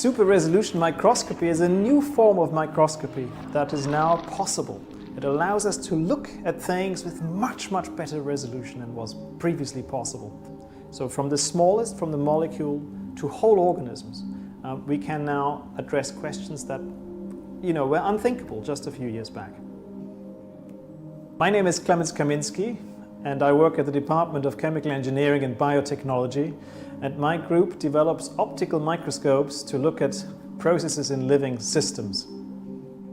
Super resolution microscopy is a new form of microscopy that is now possible. It allows us to look at things with much better resolution than was previously possible. So from the smallest, from the molecule to whole organisms, we can now address questions that were unthinkable just a few years back. My name is Klemens Kaminski, and I work at the Department of Chemical Engineering and Biotechnology, and my group develops optical microscopes to look at processes in living systems.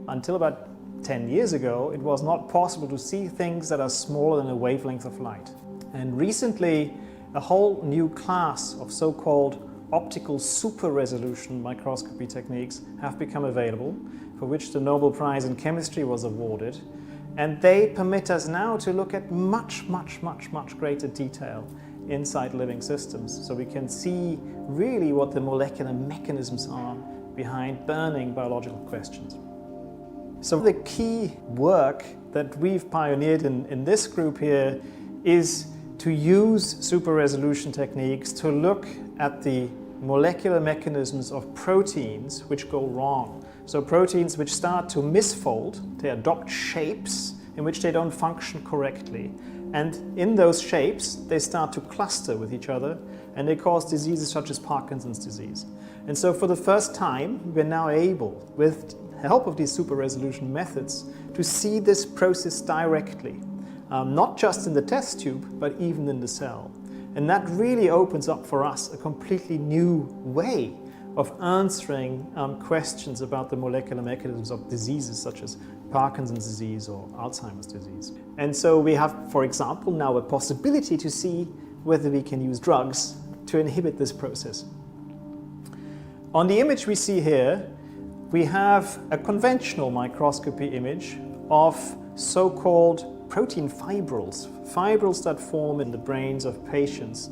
Until about 10 years ago, it was not possible to see things that are smaller than a wavelength of light. And recently, a whole new class of so-called optical super-resolution microscopy techniques have become available, for which the Nobel Prize in Chemistry was awarded. And they permit us now to look at much greater detail inside living systems, so we can see really what the molecular mechanisms are behind burning biological questions. So the key work that we've pioneered in this group here is to use super resolution techniques to look at the molecular mechanisms of proteins which go wrong. So proteins which start to misfold, they adopt shapes in which they don't function correctly. And in those shapes, they start to cluster with each other and they cause diseases such as Parkinson's disease. And so for the first time, we're now able, with the help of these super resolution methods, to see this process directly. Not just in the test tube, but even in the cell. And that really opens up for us a completely new way of answering questions about the molecular mechanisms of diseases such as Parkinson's disease or Alzheimer's disease. And so we have, for example, now a possibility to see whether we can use drugs to inhibit this process. On the image we see here, we have a conventional microscopy image of so-called protein fibrils, fibrils that form in the brains of patients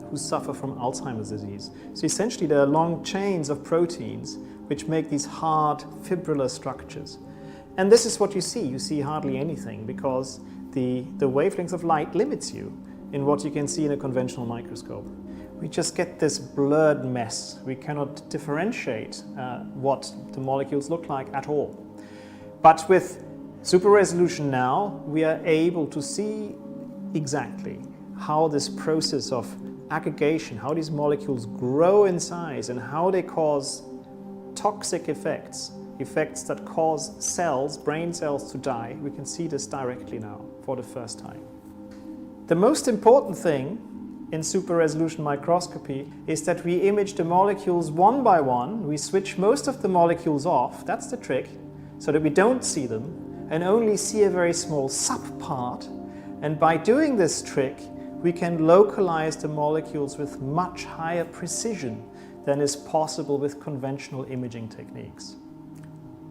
who suffer from Alzheimer's disease. So essentially there are long chains of proteins which make these hard fibrillar structures. And this is what you see. You see hardly anything because the wavelength of light limits you in what you can see in a conventional microscope. We just get this blurred mess. We cannot differentiate what the molecules look like at all. But with super resolution now, we are able to see exactly how this process of aggregation, how these molecules grow in size and how they cause toxic effects that cause cells, brain cells, to die. We can see this directly now for the first time. The most important thing in super resolution microscopy is that we image the molecules one by one. We switch most of the molecules off, that's the trick, so that we don't see them and only see a very small subpart. And by doing this trick, we can localize the molecules with much higher precision than is possible with conventional imaging techniques.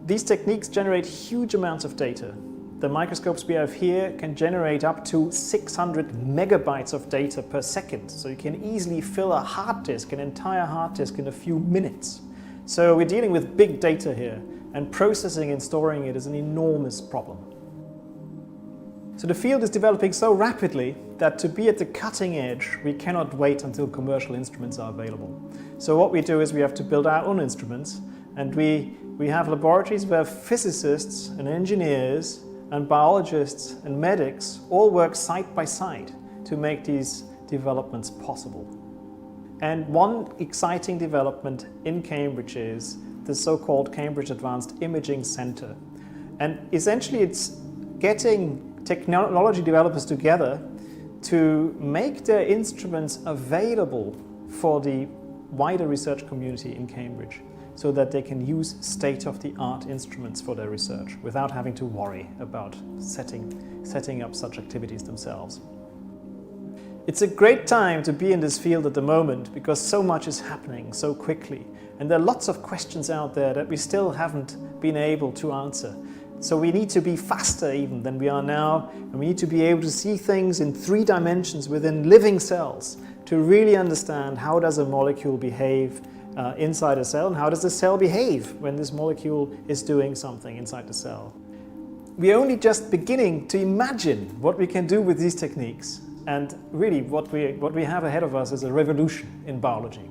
These techniques generate huge amounts of data. The microscopes we have here can generate up to 600 megabytes of data per second. So you can easily fill a hard disk, an entire hard disk, in a few minutes. So we're dealing with big data here, and processing and storing it is an enormous problem. So the field is developing so rapidly that to be at the cutting edge, we cannot wait until commercial instruments are available. So what we do is we have to build our own instruments, and we have laboratories where physicists and engineers and biologists and medics all work side by side to make these developments possible. And one exciting development in Cambridge is the so-called Cambridge Advanced Imaging Center. And essentially it's getting technology developers together to make their instruments available for the wider research community in Cambridge, so that they can use state-of-the-art instruments for their research without having to worry about setting up such activities themselves. It's a great time to be in this field at the moment because so much is happening so quickly, and there are lots of questions out there that we still haven't been able to answer. So we need to be faster even than we are now, and we need to be able to see things in 3 dimensions within living cells to really understand how does a molecule behave inside a cell, and how does the cell behave when this molecule is doing something inside the cell. We're only just beginning to imagine what we can do with these techniques, and really what we have ahead of us is a revolution in biology.